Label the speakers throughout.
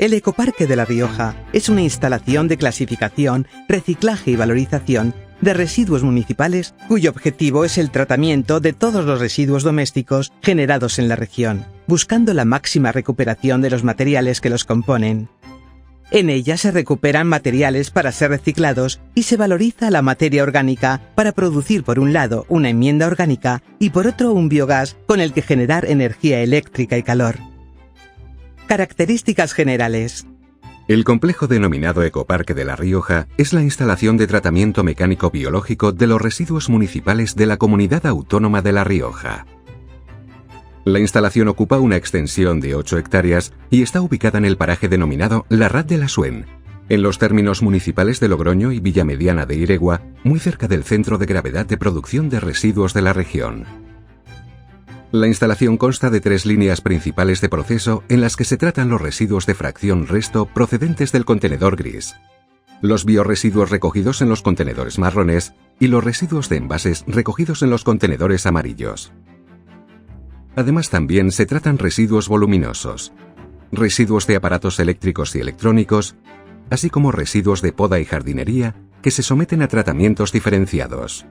Speaker 1: El Ecoparque de La Rioja es una instalación de clasificación, reciclaje y valorización de residuos municipales cuyo objetivo es el tratamiento de todos los residuos domésticos generados en la región, buscando la máxima recuperación de los materiales que los componen. En ella se recuperan materiales para ser reciclados y se valoriza la materia orgánica para producir por un lado una enmienda orgánica y por otro un biogás con el que generar energía eléctrica y calor. Características generales.
Speaker 2: El complejo denominado Ecoparque de La Rioja es la instalación de tratamiento mecánico biológico de los residuos municipales de la Comunidad Autónoma de La Rioja. La instalación ocupa una extensión de 8 hectáreas y está ubicada en el paraje denominado La Rat de la Suén, en los términos municipales de Logroño y Villamediana de Iregua, muy cerca del centro de gravedad de producción de residuos de la región. La instalación consta de 3 líneas principales de proceso en las que se tratan los residuos de fracción resto procedentes del contenedor gris, los biorresiduos recogidos en los contenedores marrones y los residuos de envases recogidos en los contenedores amarillos. Además, también se tratan residuos voluminosos, residuos de aparatos eléctricos y electrónicos, así como residuos de poda y jardinería que se someten a tratamientos diferenciados.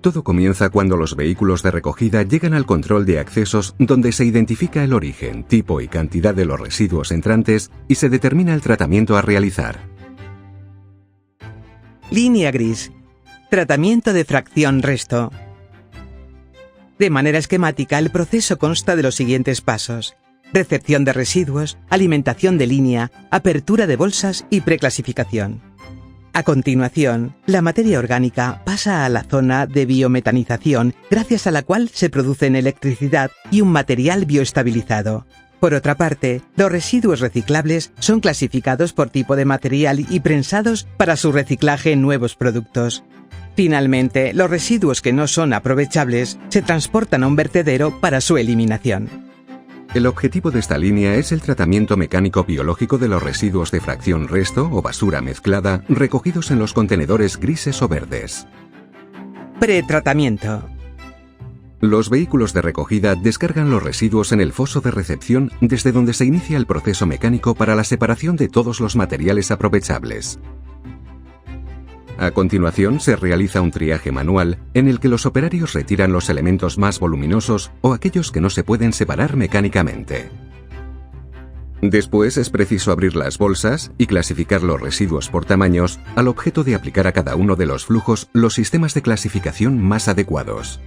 Speaker 2: Todo comienza cuando los vehículos de recogida llegan al control de accesos, donde se identifica el origen, tipo y cantidad de los residuos entrantes y se determina el tratamiento a realizar.
Speaker 1: Línea gris. Tratamiento de fracción resto. De manera esquemática, el proceso consta de los siguientes pasos: recepción de residuos, alimentación de línea, apertura de bolsas y preclasificación. A continuación, la materia orgánica pasa a la zona de biometanización, gracias a la cual se producen electricidad y un material bioestabilizado. Por otra parte, los residuos reciclables son clasificados por tipo de material y prensados para su reciclaje en nuevos productos. Finalmente, los residuos que no son aprovechables se transportan a un vertedero para su eliminación.
Speaker 2: El objetivo de esta línea es el tratamiento mecánico biológico de los residuos de fracción resto o basura mezclada recogidos en los contenedores grises o verdes.
Speaker 1: Pretratamiento.
Speaker 2: Los vehículos de recogida descargan los residuos en el foso de recepción, desde donde se inicia el proceso mecánico para la separación de todos los materiales aprovechables. A continuación se realiza un triaje manual en el que los operarios retiran los elementos más voluminosos o aquellos que no se pueden separar mecánicamente. Después es preciso abrir las bolsas y clasificar los residuos por tamaños, al objeto de aplicar a cada uno de los flujos los sistemas de clasificación más adecuados.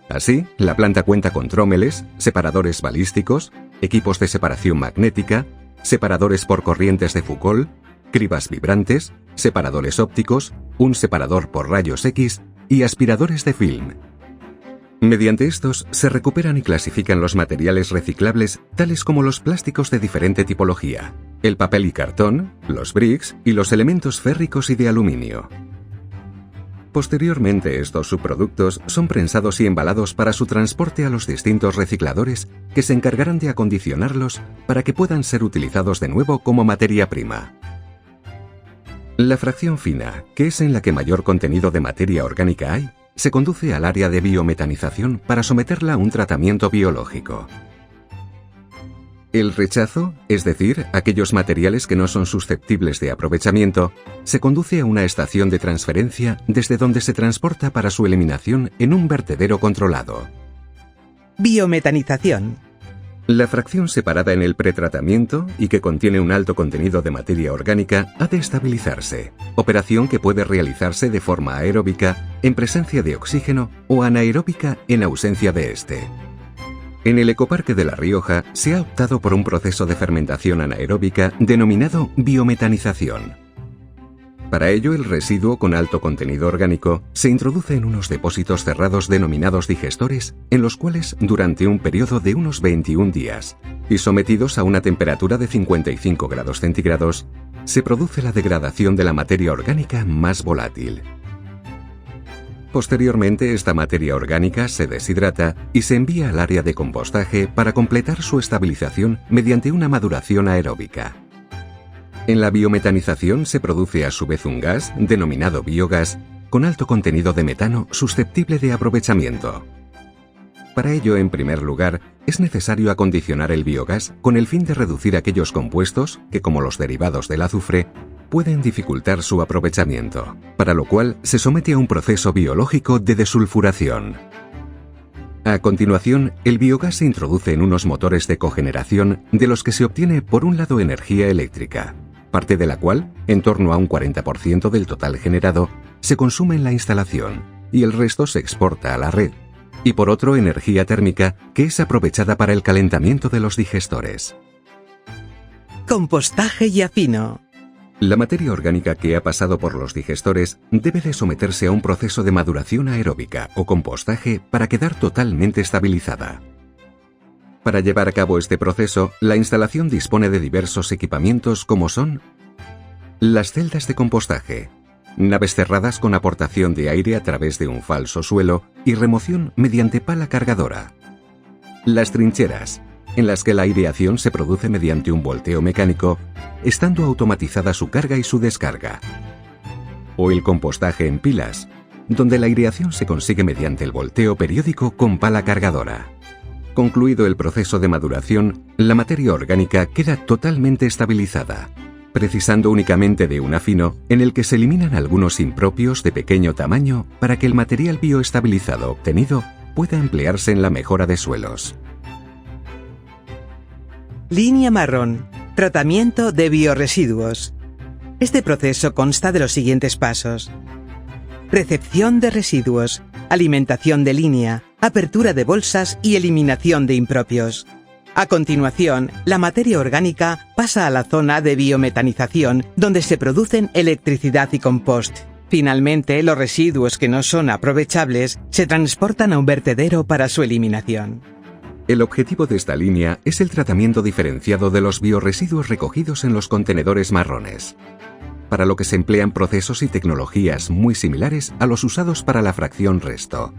Speaker 2: Así, la planta cuenta con trómeles, separadores balísticos, equipos de separación magnética, separadores por corrientes de Foucault, cribas vibrantes, separadores ópticos, un separador por rayos X y aspiradores de film. Mediante estos se recuperan y clasifican los materiales reciclables, tales como los plásticos de diferente tipología, el papel y cartón, los bricks y los elementos férricos y de aluminio. Posteriormente, estos subproductos son prensados y embalados para su transporte a los distintos recicladores, que se encargarán de acondicionarlos para que puedan ser utilizados de nuevo como materia prima. La fracción fina, que es en la que mayor contenido de materia orgánica hay, se conduce al área de biometanización para someterla a un tratamiento biológico. El rechazo, es decir, aquellos materiales que no son susceptibles de aprovechamiento, se conduce a una estación de transferencia desde donde se transporta para su eliminación en un vertedero controlado.
Speaker 1: Biometanización.
Speaker 2: La fracción separada en el pretratamiento y que contiene un alto contenido de materia orgánica ha de estabilizarse, operación que puede realizarse de forma aeróbica en presencia de oxígeno o anaeróbica en ausencia de este. En el Ecoparque de La Rioja se ha optado por un proceso de fermentación anaeróbica denominado biometanización. Para ello, el residuo con alto contenido orgánico se introduce en unos depósitos cerrados denominados digestores, en los cuales, durante un periodo de unos 21 días, y sometidos a una temperatura de 55 grados centígrados, se produce la degradación de la materia orgánica más volátil. Posteriormente, esta materia orgánica se deshidrata y se envía al área de compostaje para completar su estabilización mediante una maduración aeróbica. En la biometanización se produce a su vez un gas, denominado biogás, con alto contenido de metano susceptible de aprovechamiento. Para ello, en primer lugar, es necesario acondicionar el biogás con el fin de reducir aquellos compuestos que, como los derivados del azufre, pueden dificultar su aprovechamiento, para lo cual se somete a un proceso biológico de desulfuración. A continuación, el biogás se introduce en unos motores de cogeneración de los que se obtiene, por un lado, energía eléctrica, parte de la cual, en torno a un 40% del total generado, se consume en la instalación y el resto se exporta a la red, y por otro, energía térmica que es aprovechada para el calentamiento de los digestores.
Speaker 1: Compostaje y afino.
Speaker 2: La materia orgánica que ha pasado por los digestores debe de someterse a un proceso de maduración aeróbica o compostaje para quedar totalmente estabilizada. Para llevar a cabo este proceso, la instalación dispone de diversos equipamientos como son las celdas de compostaje, naves cerradas con aportación de aire a través de un falso suelo y remoción mediante pala cargadora, las trincheras, en las que la aireación se produce mediante un volteo mecánico, estando automatizada su carga y su descarga, o el compostaje en pilas, donde la aireación se consigue mediante el volteo periódico con pala cargadora. Concluido el proceso de maduración, la materia orgánica queda totalmente estabilizada, precisando únicamente de un afino en el que se eliminan algunos impropios de pequeño tamaño para que el material bioestabilizado obtenido pueda emplearse en la mejora de suelos.
Speaker 1: Línea marrón. Tratamiento de biorresiduos. Este proceso consta de los siguientes pasos: recepción de residuos, alimentación de línea, apertura de bolsas y eliminación de impropios. A continuación, la materia orgánica pasa a la zona de biometanización, donde se producen electricidad y compost. Finalmente, los residuos que no son aprovechables se transportan a un vertedero para su eliminación.
Speaker 2: El objetivo de esta línea es el tratamiento diferenciado de los biorresiduos recogidos en los contenedores marrones, para lo que se emplean procesos y tecnologías muy similares a los usados para la fracción resto.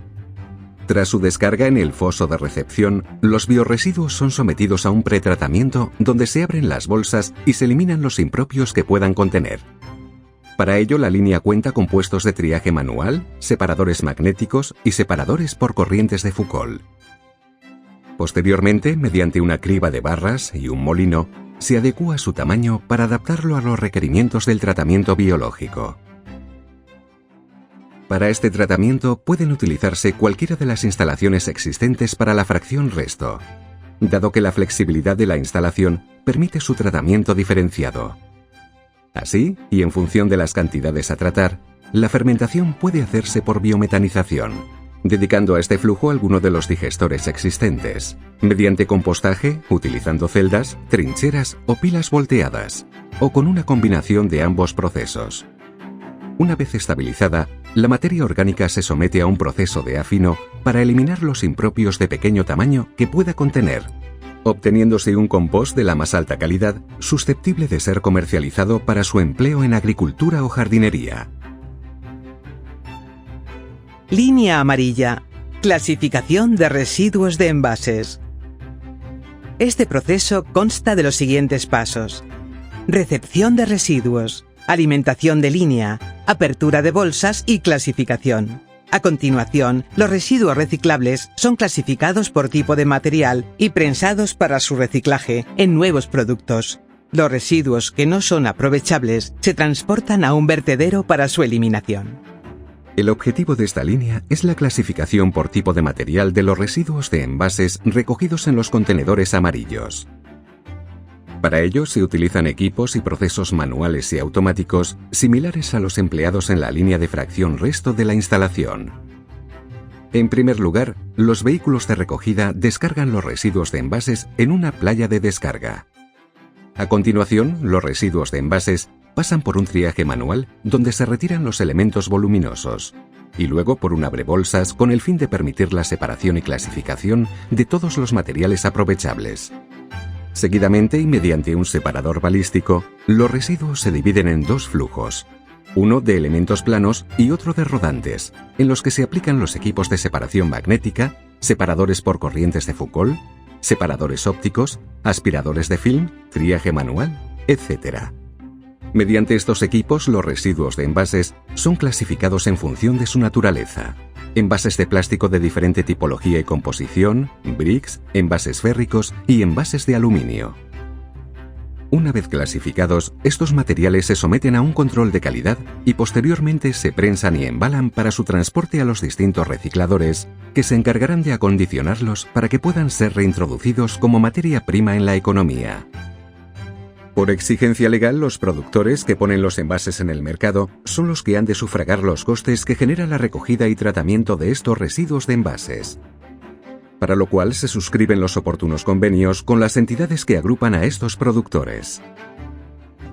Speaker 2: Tras su descarga en el foso de recepción, los biorresiduos son sometidos a un pretratamiento donde se abren las bolsas y se eliminan los impropios que puedan contener. Para ello, la línea cuenta con puestos de triaje manual, separadores magnéticos y separadores por corrientes de Foucault. Posteriormente, mediante una criba de barras y un molino, se adecúa su tamaño para adaptarlo a los requerimientos del tratamiento biológico. Para este tratamiento pueden utilizarse cualquiera de las instalaciones existentes para la fracción resto, dado que la flexibilidad de la instalación permite su tratamiento diferenciado. Así, y en función de las cantidades a tratar, la fermentación puede hacerse por biometanización, dedicando a este flujo alguno de los digestores existentes, mediante compostaje, utilizando celdas, trincheras o pilas volteadas, o con una combinación de ambos procesos. Una vez estabilizada, la materia orgánica se somete a un proceso de afino para eliminar los impropios de pequeño tamaño que pueda contener, obteniéndose un compost de la más alta calidad susceptible de ser comercializado para su empleo en agricultura o jardinería.
Speaker 1: Línea amarilla. Clasificación de residuos de envases. Este proceso consta de los siguientes pasos: recepción de residuos, alimentación de línea, apertura de bolsas y clasificación. A continuación, los residuos reciclables son clasificados por tipo de material y prensados para su reciclaje en nuevos productos. Los residuos que no son aprovechables se transportan a un vertedero para su eliminación.
Speaker 2: El objetivo de esta línea es la clasificación por tipo de material de los residuos de envases recogidos en los contenedores amarillos. Para ello se utilizan equipos y procesos manuales y automáticos similares a los empleados en la línea de fracción resto de la instalación. En primer lugar, los vehículos de recogida descargan los residuos de envases en una playa de descarga. A continuación, los residuos de envases pasan por un triaje manual donde se retiran los elementos voluminosos, y luego por un abrebolsas con el fin de permitir la separación y clasificación de todos los materiales aprovechables. Seguidamente, y mediante un separador balístico, los residuos se dividen en dos flujos, uno de elementos planos y otro de rodantes, en los que se aplican los equipos de separación magnética, separadores por corrientes de Foucault, separadores ópticos, aspiradores de film, triaje manual, etc. Mediante estos equipos, los residuos de envases son clasificados en función de su naturaleza. Envases de plástico de diferente tipología y composición, bricks, envases férricos y envases de aluminio. Una vez clasificados, estos materiales se someten a un control de calidad y posteriormente se prensan y embalan para su transporte a los distintos recicladores, que se encargarán de acondicionarlos para que puedan ser reintroducidos como materia prima en la economía. Por exigencia legal, los productores que ponen los envases en el mercado son los que han de sufragar los costes que genera la recogida y tratamiento de estos residuos de envases, para lo cual se suscriben los oportunos convenios con las entidades que agrupan a estos productores.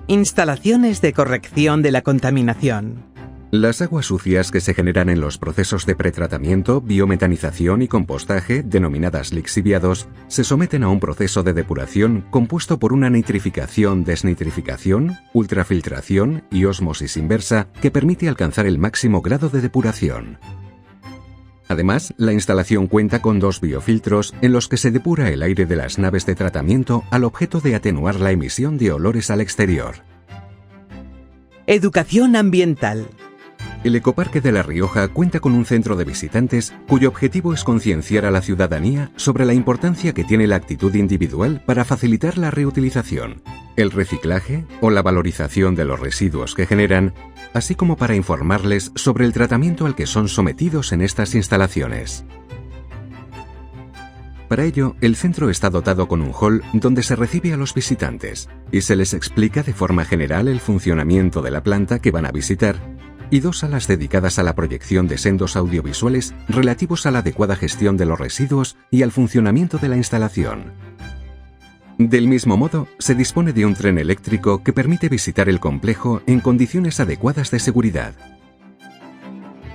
Speaker 1: Instalaciones de corrección de la contaminación.
Speaker 2: Las aguas sucias que se generan en los procesos de pretratamiento, biometanización y compostaje, denominadas lixiviados, se someten a un proceso de depuración compuesto por una nitrificación, desnitrificación, ultrafiltración y ósmosis inversa que permite alcanzar el máximo grado de depuración. Además, la instalación cuenta con 2 biofiltros en los que se depura el aire de las naves de tratamiento al objeto de atenuar la emisión de olores al exterior.
Speaker 1: Educación ambiental.
Speaker 2: El Ecoparque de La Rioja cuenta con un centro de visitantes cuyo objetivo es concienciar a la ciudadanía sobre la importancia que tiene la actitud individual para facilitar la reutilización, el reciclaje o la valorización de los residuos que generan, así como para informarles sobre el tratamiento al que son sometidos en estas instalaciones. Para ello, el centro está dotado con un hall donde se recibe a los visitantes y se les explica de forma general el funcionamiento de la planta que van a visitar, y 2 salas dedicadas a la proyección de sendos audiovisuales relativos a la adecuada gestión de los residuos y al funcionamiento de la instalación. Del mismo modo, se dispone de un tren eléctrico que permite visitar el complejo en condiciones adecuadas de seguridad.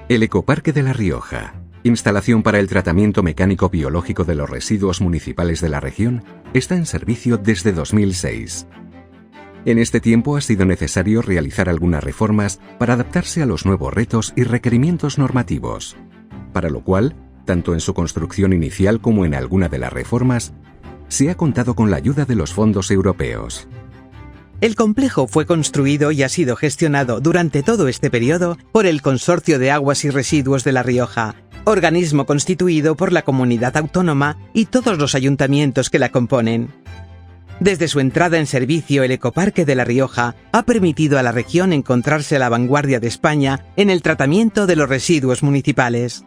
Speaker 2: El Ecoparque de La Rioja, instalación para el tratamiento mecánico biológico de los residuos municipales de la región, está en servicio desde 2006. En este tiempo ha sido necesario realizar algunas reformas para adaptarse a los nuevos retos y requerimientos normativos, para lo cual, tanto en su construcción inicial como en alguna de las reformas, se ha contado con la ayuda de los fondos europeos.
Speaker 1: El complejo fue construido y ha sido gestionado durante todo este periodo por el Consorcio de Aguas y Residuos de La Rioja, organismo constituido por la comunidad autónoma y todos los ayuntamientos que la componen. Desde su entrada en servicio, el Ecoparque de La Rioja ha permitido a la región encontrarse a la vanguardia de España en el tratamiento de los residuos municipales.